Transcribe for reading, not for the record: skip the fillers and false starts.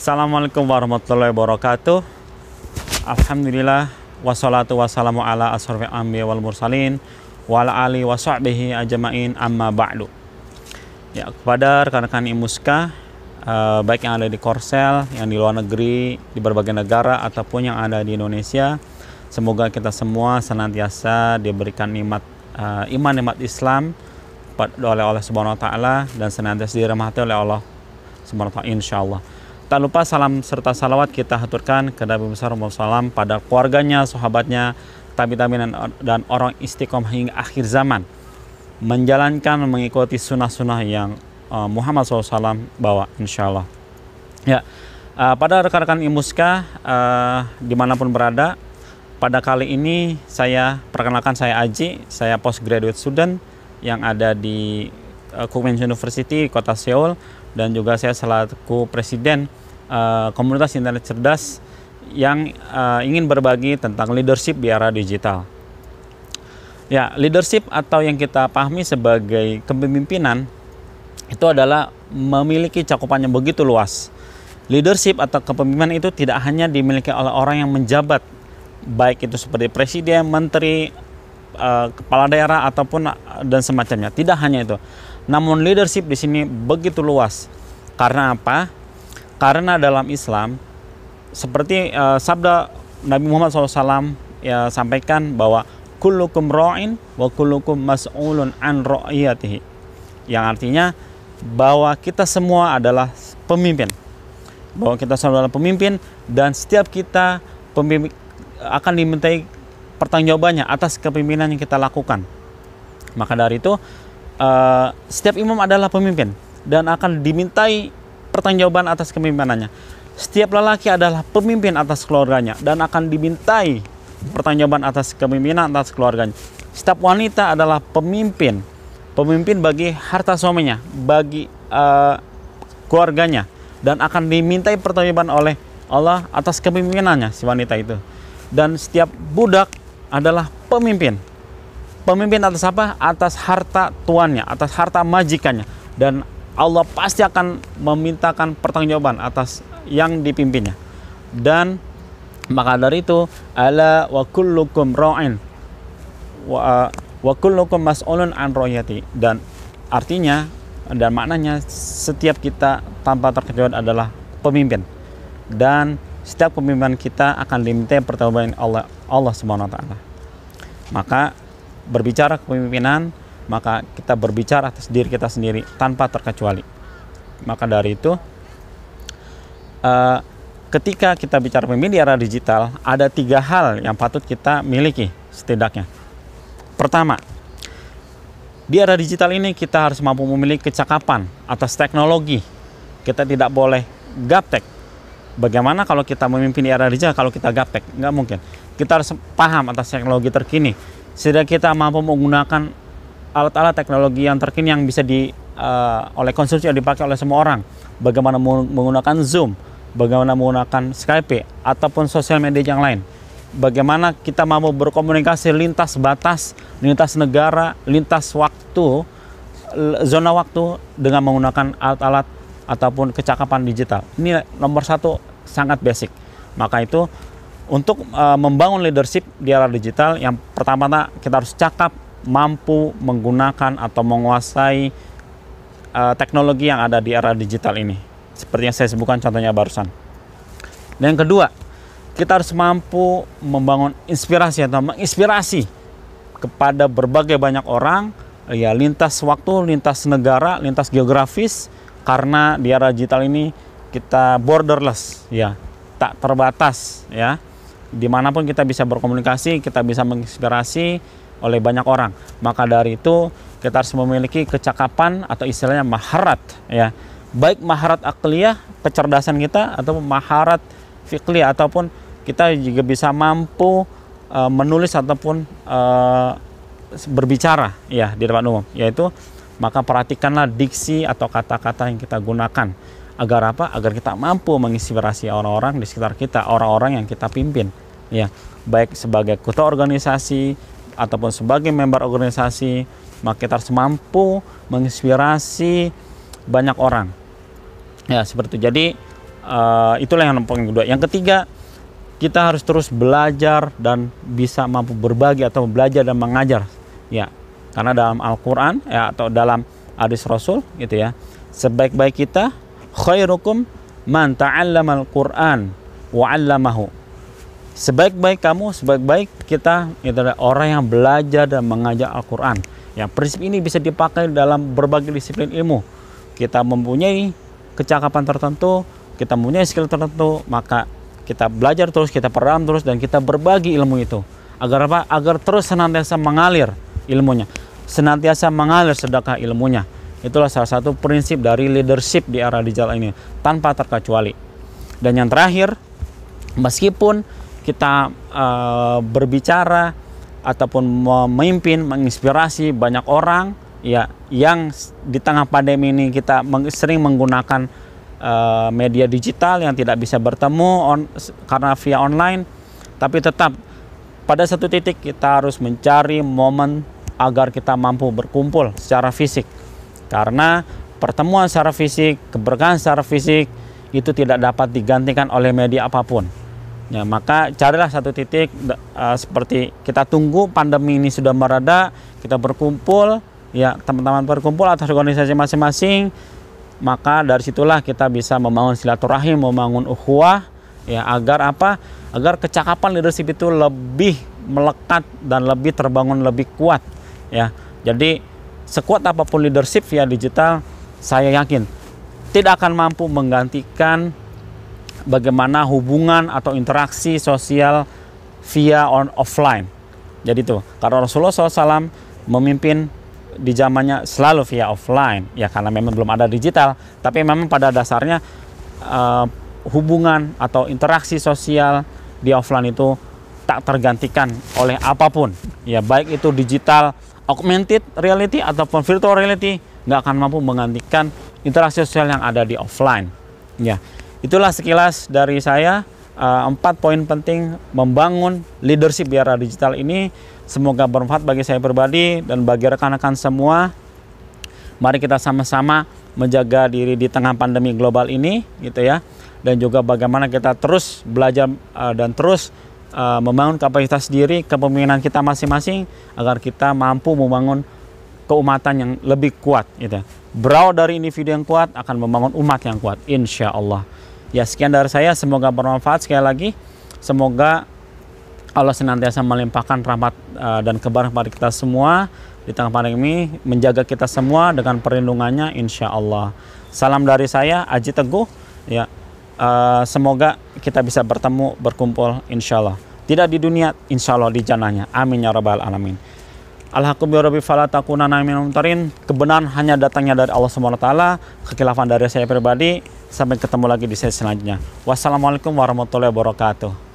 Assalamualaikum warahmatullahi wabarakatuh. Alhamdulillah wassalatu wassalamu ala asrofil anbiya wal mursalin wa ala alihi wa sahbihi ajma'in amma ba'du. Ya, kepada rekan-rekan IMUSKA, baik yang ada di Korsel, yang di luar negeri, di berbagai negara ataupun yang ada di Indonesia, semoga kita semua senantiasa diberikan nikmat iman, nikmat Islam oleh Allah Subhanahu wa taala, dan senantiasa dirahmati oleh Allah Subhanahu wa taala insyaallah. Tak lupa salam serta salawat kita haturkan ke Nabi besar Muhammad SAW, pada keluarganya, sahabatnya, tabi-tabiin dan orang istiqomah hingga akhir zaman, menjalankan, mengikuti sunnah-sunnah yang Muhammad SAW bawa insyaallah. Ya, pada rekan-rekan IMUSKA dimanapun berada, pada kali ini saya perkenalkan, saya Aji, saya postgraduate student yang ada di Kookmin University kota Seoul, dan juga saya selaku presiden komunitas internet cerdas yang ingin berbagi tentang leadership di era digital. Ya, leadership atau yang kita pahami sebagai kepemimpinan itu adalah memiliki cakupan yang begitu luas. Leadership atau kepemimpinan itu tidak hanya dimiliki oleh orang yang menjabat, baik itu seperti presiden, menteri, kepala daerah ataupun dan semacamnya. Tidak hanya itu. Namun leadership di sini begitu luas. Karena apa? Karena dalam Islam, seperti sabda Nabi Muhammad SAW ya, sampaikan bahwa kullukum ra'in wa kullukum mas'ulun an ra'iyatihi, yang artinya bahwa kita semua adalah pemimpin, bahwa kita semua adalah pemimpin, dan setiap kita pemimpin akan dimintai pertanggungjawabannya atas kepemimpinan yang kita lakukan. Maka dari itu setiap imam adalah pemimpin dan akan dimintai pertanggungjawaban atas kepemimpinannya. Setiap lelaki adalah pemimpin atas keluarganya dan akan dimintai pertanggungjawaban atas kepemimpinan atas keluarganya. Setiap wanita adalah pemimpin bagi harta suaminya, bagi keluarganya, dan akan dimintai pertanggungjawaban oleh Allah atas kepemimpinannya si wanita itu. Dan setiap budak adalah pemimpin atas apa? Atas harta tuannya, atas harta majikannya, dan Allah pasti akan memintakan pertanggungjawaban atas yang dipimpinnya. Dan maka dari itu, ala wa kullukum ra'in wa kullukum mas'ulun an ra'iyati, dan artinya dan maknanya setiap kita tanpa terkecuali adalah pemimpin, dan setiap pemimpinan kita akan dimintai pertanggungjawaban Allah Subhanahu wa taala. Maka berbicara kepemimpinan, maka kita berbicara atas diri kita sendiri tanpa terkecuali. Maka dari itu, ketika kita bicara pemimpin di era digital, ada 3 hal yang patut kita miliki setidaknya. Pertama, di era digital ini kita harus mampu memiliki kecakapan atas teknologi. Kita tidak boleh gaptek. Bagaimana kalau kita memimpin di era digital kalau kita gaptek? Nggak mungkin. Kita harus paham atas teknologi terkini, sehingga kita mampu menggunakan alat-alat teknologi yang terkini yang bisa oleh konsumsi yang dipakai oleh semua orang. Bagaimana menggunakan Zoom, bagaimana menggunakan Skype ataupun sosial media yang lain. Bagaimana kita mampu berkomunikasi lintas batas, lintas negara, lintas waktu, zona waktu dengan menggunakan alat-alat ataupun kecakapan digital. Ini nomor 1, sangat basic. Maka itu untuk membangun leadership di era digital, yang pertama kita harus cakap, mampu menggunakan atau menguasai teknologi yang ada di era digital ini, seperti yang saya sebutkan contohnya barusan. Dan yang kedua, kita harus mampu membangun inspirasi atau menginspirasi kepada berbagai banyak orang, ya, lintas waktu, lintas negara, lintas geografis, karena di era digital ini kita borderless, ya, tak terbatas, ya. Dimanapun kita bisa berkomunikasi, kita bisa menginspirasi oleh banyak orang. Maka dari itu kita harus memiliki kecakapan atau istilahnya maharat, ya, baik maharat akliyah, kecerdasan kita, atau maharat fiqliyah, ataupun kita juga bisa mampu menulis ataupun berbicara, ya, di depan umum. Yaitu, maka perhatikanlah diksi atau kata-kata yang kita gunakan. Agar apa? Agar kita mampu menginspirasi orang-orang di sekitar kita, orang-orang yang kita pimpin, ya, baik sebagai ketua organisasi ataupun sebagai member organisasi. Maka kita harus mampu menginspirasi banyak orang, ya, seperti itu. Jadi Itulah yang paling kedua. Yang ketiga, kita harus terus belajar dan bisa mampu berbagi atau belajar dan mengajar, ya. Karena dalam Al-Quran, ya, atau dalam hadis Rasul, gitu ya, sebaik-baik kita, khairukum man ta'allamal Qur'an wa 'allamahu. Sebaik-baik kamu, sebaik-baik kita, itu adalah orang yang belajar dan mengajar Al-Quran. Ya, prinsip ini bisa dipakai dalam berbagai disiplin ilmu. Kita mempunyai kecakapan tertentu, kita mempunyai skill tertentu, maka kita belajar terus, kita perdalam terus, dan kita berbagi ilmu itu. Agar apa? Agar terus senantiasa mengalir ilmunya, senantiasa mengalir sedekah ilmunya. Itulah salah satu prinsip dari leadership di era digital ini, tanpa terkecuali. Dan yang terakhir, meskipun kita berbicara ataupun memimpin, menginspirasi banyak orang, ya, yang di tengah pandemi ini kita sering menggunakan media digital yang tidak bisa bertemu karena via online, tapi tetap pada satu titik kita harus mencari momen agar kita mampu berkumpul secara fisik, karena pertemuan secara fisik, keberkahan secara fisik itu tidak dapat digantikan oleh media apapun. Ya, maka carilah satu titik seperti kita tunggu pandemi ini sudah mereda, kita berkumpul, ya, teman-teman berkumpul atas organisasi masing-masing. Maka dari situlah kita bisa membangun silaturahim, membangun ukhuwah, ya, agar apa? Agar kecakapan leadership itu lebih melekat dan lebih terbangun lebih kuat, ya. Jadi sekuat apapun leadership via digital, saya yakin tidak akan mampu menggantikan bagaimana hubungan atau interaksi sosial via offline. Jadi itu karena Rasulullah SAW memimpin di zamannya selalu via offline, ya, karena memang belum ada digital, tapi memang pada dasarnya hubungan atau interaksi sosial di offline itu tak tergantikan oleh apapun, ya, baik itu digital, augmented reality ataupun virtual reality, nggak akan mampu menggantikan interaksi sosial yang ada di offline, ya. Itulah sekilas dari saya 4 poin penting membangun leadership di era digital ini. Semoga bermanfaat bagi saya pribadi dan bagi rekan-rekan semua. Mari kita sama-sama menjaga diri di tengah pandemi global ini, gitu ya. Dan juga bagaimana kita terus belajar dan terus membangun kapasitas diri, kepemimpinan kita masing-masing agar kita mampu membangun keumatan yang lebih kuat, gitu. Berawal dari individu yang kuat akan membangun umat yang kuat, insya Allah. Ya, sekian dari saya, semoga bermanfaat. Sekali lagi, semoga Allah senantiasa melimpahkan rahmat dan kebaran kepada kita semua di tengah pandemi, menjaga kita semua dengan perlindungannya, insya Allah. Salam dari saya, Aji Teguh, ya. Semoga kita bisa bertemu, berkumpul, insya Allah. Tidak di dunia, insya Allah di jannahnya. Amin ya rabbal alamin. Al-haqqu bi rabbi fala takunanna minal mumtarin. Kebenaran hanya datangnya dari Allah Subhanahu wa taala. Kekhilafan dari saya pribadi. Sampai ketemu lagi di sesi selanjutnya. Wassalamualaikum warahmatullahi wabarakatuh.